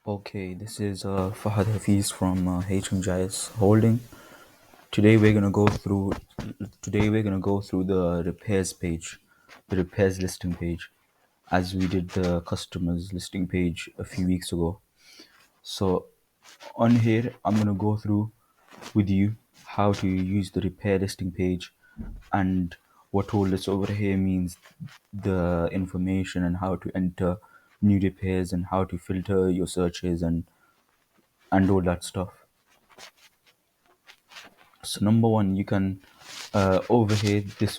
Okay, this is Fahad Hafeez from HM GIS Holding. Today we're gonna go through. Today we're gonna go through the repairs page, the repairs listing page, as we did the customers listing page a few weeks ago. So on here, I'm gonna go through with you how to use the repair listing page and what all this over here means, the information and how to enter new repairs and how to filter your searches and all that stuff. So number one, you can over here, this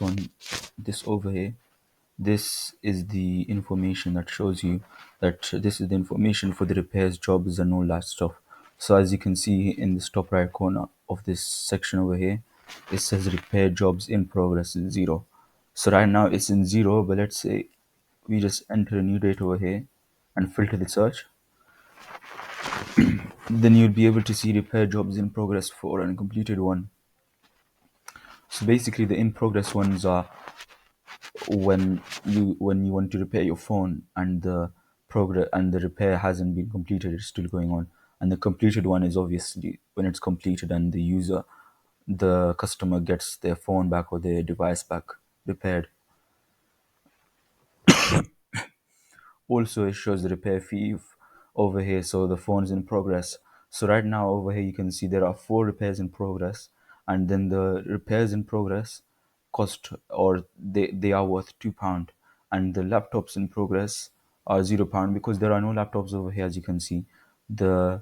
over here, this is the information that shows you that this is the information for the repairs jobs and all that stuff. So as you can see in this top right corner of this section over here, it says repair jobs in progress is 0. So right now it's in 0, but let's say we just enter a new date over here and filter the search. Then you'll be able to see repair jobs in progress for an completed one. So basically the in progress ones are when you want to repair your phone and the progress and the repair hasn't been completed, it's still going on. And the completed one is obviously when it's completed and the customer gets their phone back or their device back repaired. Also, it shows the repair fee over here. So the phone's in progress. So right now over here you can see there are 4 repairs in progress, and then the repairs in progress cost, or they are worth £2, and the laptops in progress are £0 because there are no laptops over here. As you can see, the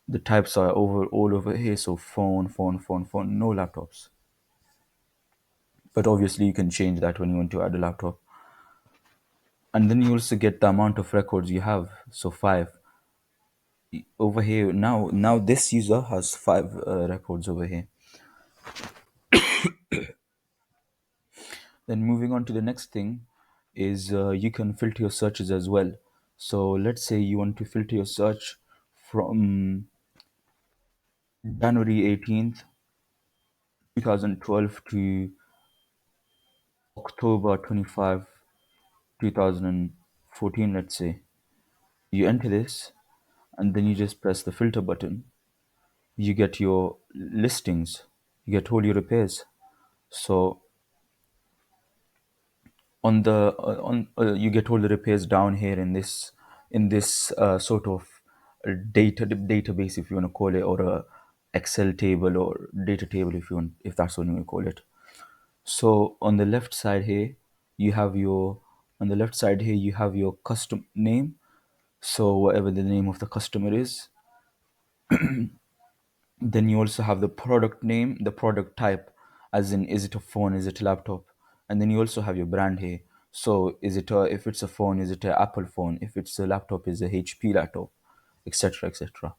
the types are all over here. So phone, no laptops. But obviously you can change that when you want to add a laptop. And then you also get the amount of records you have. So 5 over here. Now this user has 5 records over here. Then moving on to the next thing is you can filter your searches as well. So let's say you want to filter your search from January 18th 2012 to October 25 2014, let's say. You enter this and then you just press the filter button. You get your listings, you get all your repairs. So on the on you get all the repairs down here in this sort of database, if you want to call it, or a Excel table or data table, if you want, if that's what you want to call it. So on the left side here you have your custom name. So whatever the name of the customer is, then you also have the product name, the product type, as in is it a phone, is it a laptop, and then you also have your brand here. So if it's a phone, is it an Apple phone? If it's a laptop, is a HP laptop, etc., etc.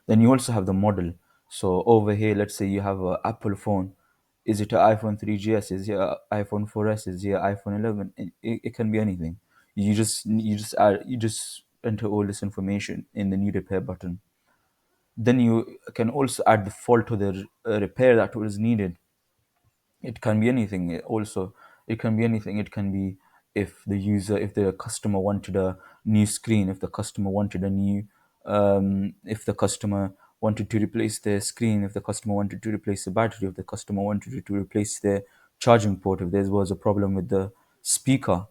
Then you also have the model. So over here, let's say you have a Apple phone. Is it an iPhone 3GS? Is it an iPhone 4S? Is it an iPhone 11? It can be anything. You just enter all this information in the new repair button. Then you can also add the fault to the repair that was needed. It can be anything. It can be anything. It can be if the customer wanted a new screen, if the customer wanted a new, if the customer wanted to replace their screen, if the customer wanted to replace the battery, if the customer wanted to replace their charging port, if there was a problem with the speaker.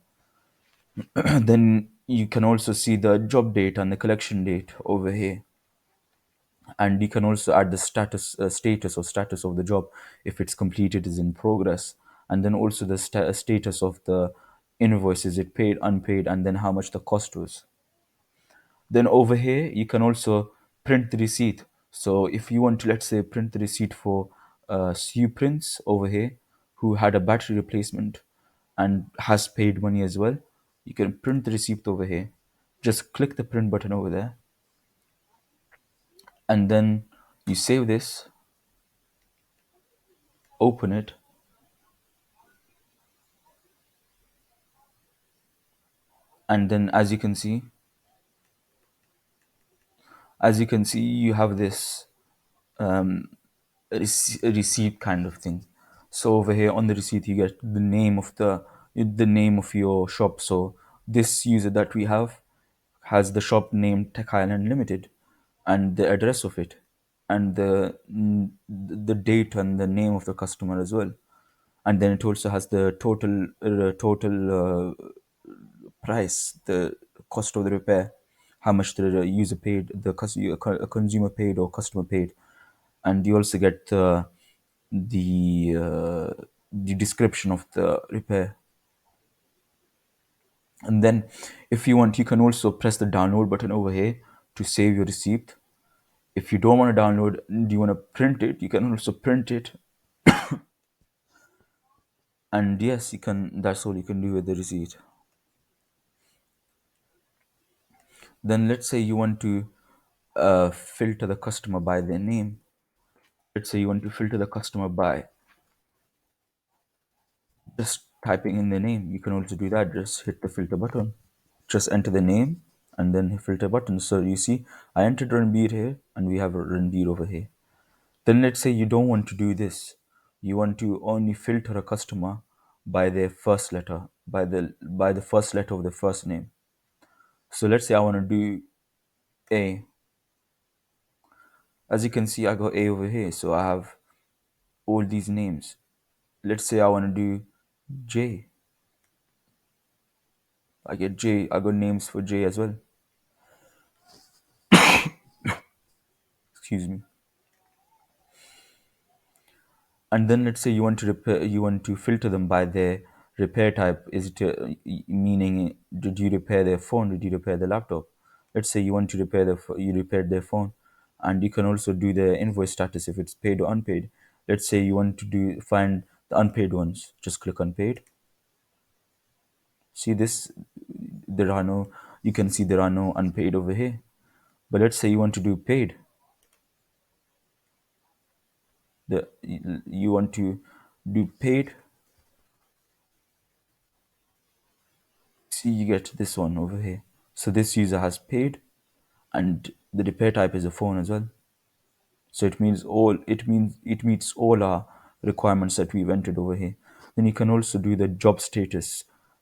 Then you can also see the job date and the collection date over here. And you can also add the status of the job, if it's completed, is in progress, and then also the status of the invoice, is it paid, unpaid, and then how much the cost was. Then over here you can also print the receipt. So if you want to, let's say, print the receipt for Sue Prince over here, who had a battery replacement and has paid money as well, you can print the receipt over here. Just click the print button over there, and then you save this, open it, and then as you can see you have this receipt kind of thing. So over here on the receipt you get the name of your shop. So this user that we have has the shop name Tech Island Limited. and the address of it, and the date and the name of the customer as well. And then it also has the total price, the cost of the repair, how much the user paid, consumer paid or customer paid. And you also get the description of the repair. And then if you want, you can also press the download button over here to save your receipt. If you don't want to download, do you want to print it, you can also print it. And yes, you can, that's all you can do with the receipt. Then let's say you want to filter the customer by their name. Let's say you want to filter the customer by just typing in their name. You can also do that. Just hit the filter button. Just enter the name and then hit filter button. So you see, I entered Ranbir here and we have Ranbir over here. Then let's say you don't want to do this. You want to only filter a customer by their first letter, by the first letter of the first name. So let's say I want to do A. As you can see, I got A over here. So I have all these names. Let's say I want to do J. I get J. I got names for J as well. Excuse me. And then let's say you want to repair, you want to filter them by their repair type. Is it meaning, did you repair their phone, did you repair the laptop? Let's say you want to repair you repaired their phone. And you can also do the invoice status if it's paid or unpaid. Let's say you want to find the unpaid ones, just click unpaid. See this, there are no, you can see there are no unpaid over here. But let's say you want to do paid, the you want to do paid. See, you get this one over here. So this user has paid, and the repair type is a phone as well. So it meets all our requirements that we've entered over here. Then you can also do the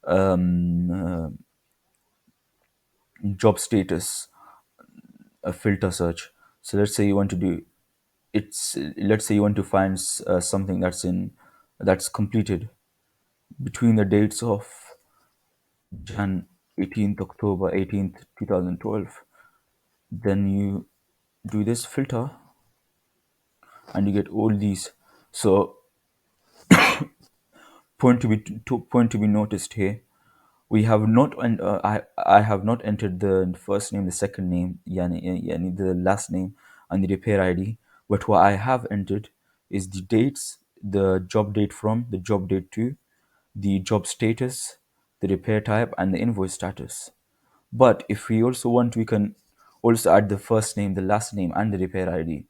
um, uh, job status filter search. So let's say you want to do let's say you want to find something that's completed between the dates of Jan 18th October 18th 2012. Then you do this filter and you get all these. So point to be noticed here, we have not and I have not entered the first name, the second name, yani the last name, and the repair ID. But what I have entered is the dates, the job date from, the job date to, the job status, the repair type, and the invoice status. But if we also want, we can also add the first name, the last name, and the repair ID.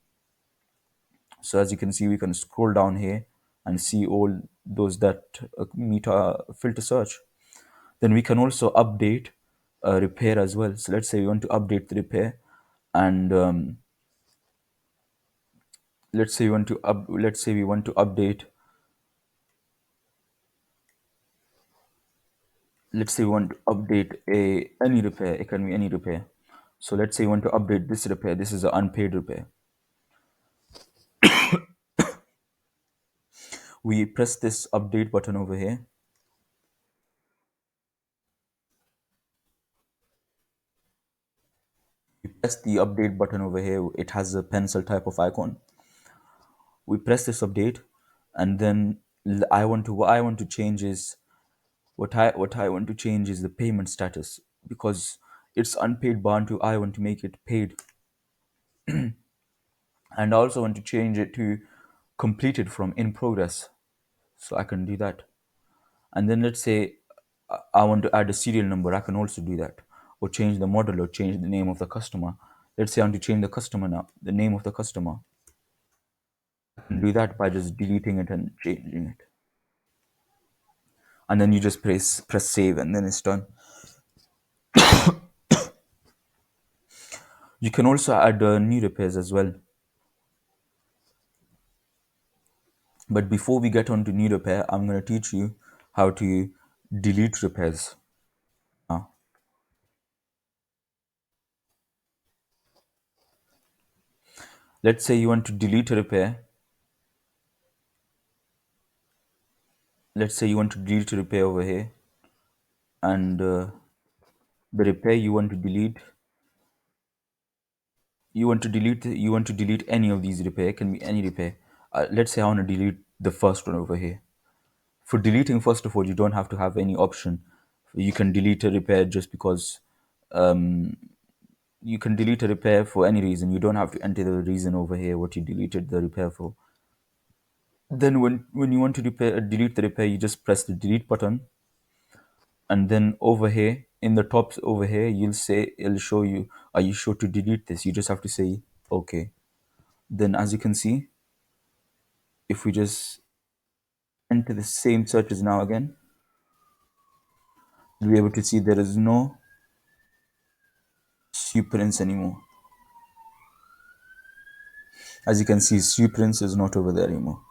So as you can see, we can scroll down here and see all those that meet our filter search. Then we can also update repair as well. So let's say we want to update the repair, and let's say we want to update. Let's say we want to update a any repair. It can be any repair. So let's say we want to update this repair. This is an unpaid repair. We press this update button over here. We press the update button over here. It has a pencil type of icon. We press this update, and then what I want to change is what I want to change is the payment status, because it's unpaid, but I want to make it paid. And I also want to change it to completed from in progress, so I can do that. And then let's say I want to add a serial number, I can also do that, or change the model, or change the name of the customer. Let's say I want to change the customer now, the name of the customer. I can do that by just deleting it and changing it. And then you just press save, and then it's done. You can also add new repairs as well. But before we get on to new repair, I'm going to teach you how to delete repairs. Now, Let's say you want to delete a repair. Let's say you want to delete a repair over here, and the repair you want to delete, you want to delete any of these repair. It can be any repair. Let's say I want to delete the first one over here. For deleting, first of all, you don't have to have any option. You can delete a repair just because. You can delete a repair for any reason. You don't have to enter the reason over here what you deleted the repair for. Then when you want to delete the repair, you just press the delete button, and then over here in the top over here, it'll show you, are you sure to delete this? You just have to say okay. Then as you can see, if we just enter the same searches now again, you'll be able to see there is no superints anymore. As you can see, superints is not over there anymore.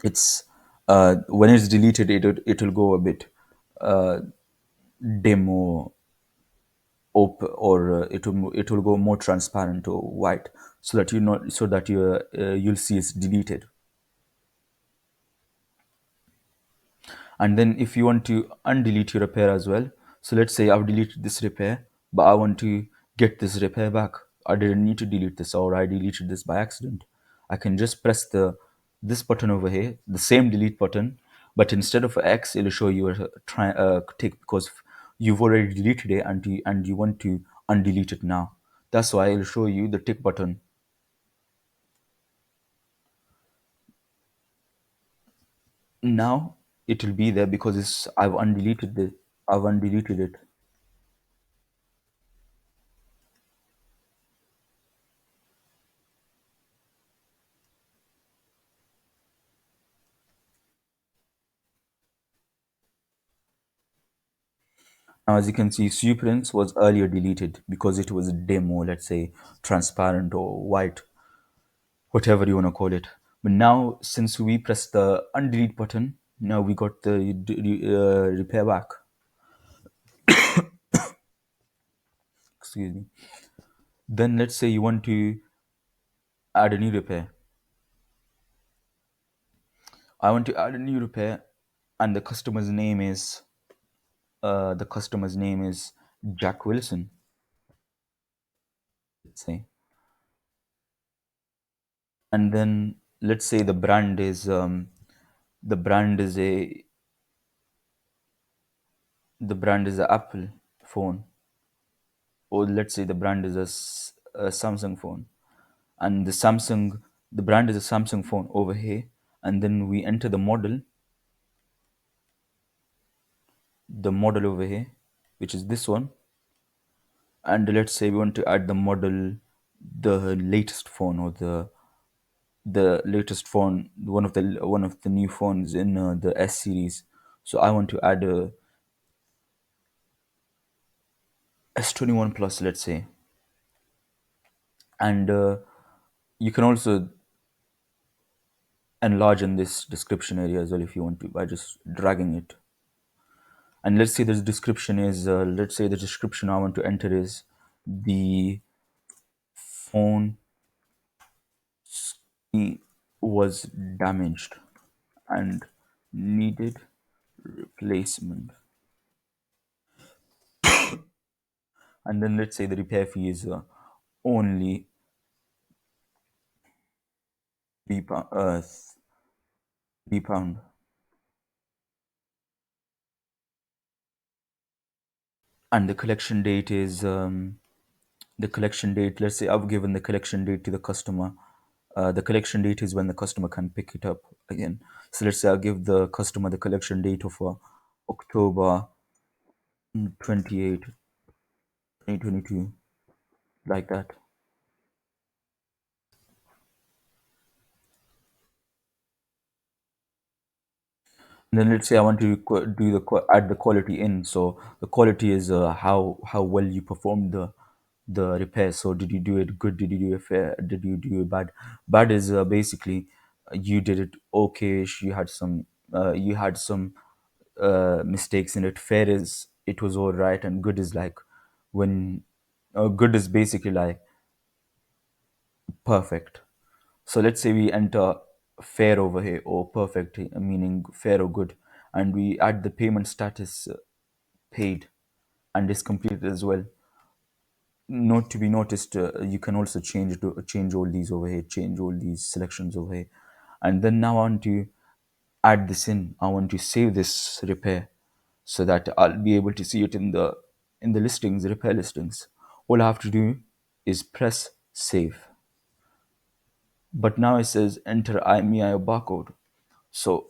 It's when it's deleted, it'll go a bit uh, dim or it will go more transparent or white, so that you'll see it's deleted. And then if you want to undelete your repair as well, so let's say I've deleted this repair, but I want to get this repair back. I didn't need to delete this, or I deleted this by accident. I can just press the this button over here, the same delete button, but instead of X, it'll show you a tick, because you've already deleted it, and you want to undelete it now. That's why it'll show you the tick button. Now it will be there because I've undeleted it. Now, as you can see, Suprints was earlier deleted because it was dim, or let's say transparent or white, whatever you want to call it. But now, since we pressed the undelete button, now we got the repair back. Excuse me. Then let's say you want to add a new repair. I want to add a new repair, and the customer's name is Jack Wilson. Let's say, and then let's say the brand is a Apple phone, or let's say the brand is a Samsung phone, and the brand is a Samsung phone over here, and then we enter the model over here, which is this one, and let's say we want to add the latest phone, or the latest phone, one of the new phones in the S series. So I want to add a S21 Plus, let's say, and you can also enlarge in this description area as well if you want to, by just dragging it. And let's say the description I want to enter is the phone was damaged and needed replacement. And then let's say the repair fee is only £3. And the collection date, let's say I've given the collection date to the customer. The collection date is when the customer can pick it up again. So let's say I'll give the customer the collection date of October 28, 2022, like that. And then let's say I want to add the quality in. So the quality is how well you performed the repair. So did you do it good? Did you do it fair? Did you do it bad? Bad is basically you did it okay. You had some mistakes in it. Fair is it was all right, and good is like when good is basically like Perfect. So let's say we enter fair over here, or perfect, meaning fair or good, and we add the payment status paid and is completed as well. Not to be noticed, you can also change all these over here, change all these selections over here, and then now I want to add this in. I want to save this repair so that I'll be able to see it in the listings, repair listings. All I have to do is press save. But now it says enter IMEI barcode. So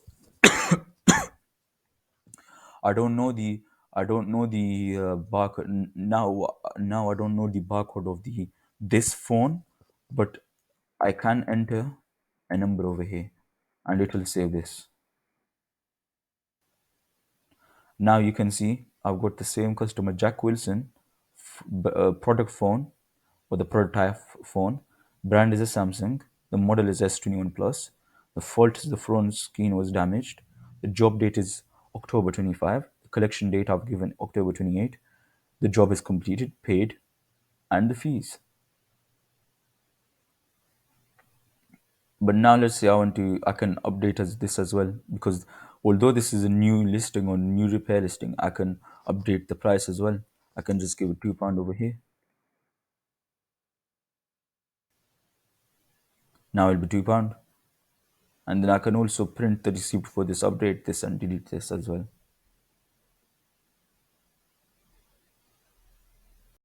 I don't know the barcode now. Now I don't know the barcode of the this phone, but I can enter a number over here, and it will save this. Now you can see I've got the same customer, Jack Wilson, product phone, or the prototype phone. Brand is a Samsung. The model is S21 Plus. The fault is the front screen was damaged. The job date is October 25. The collection date I've given October 28. The job is completed, paid, and the fees. But now let's say I can update this as well, because although this is a new listing or new repair listing, I can update the price as well. I can just give it £2 over here. Now it'll be £2. And then I can also print the receipt for this, update this, and delete this as well.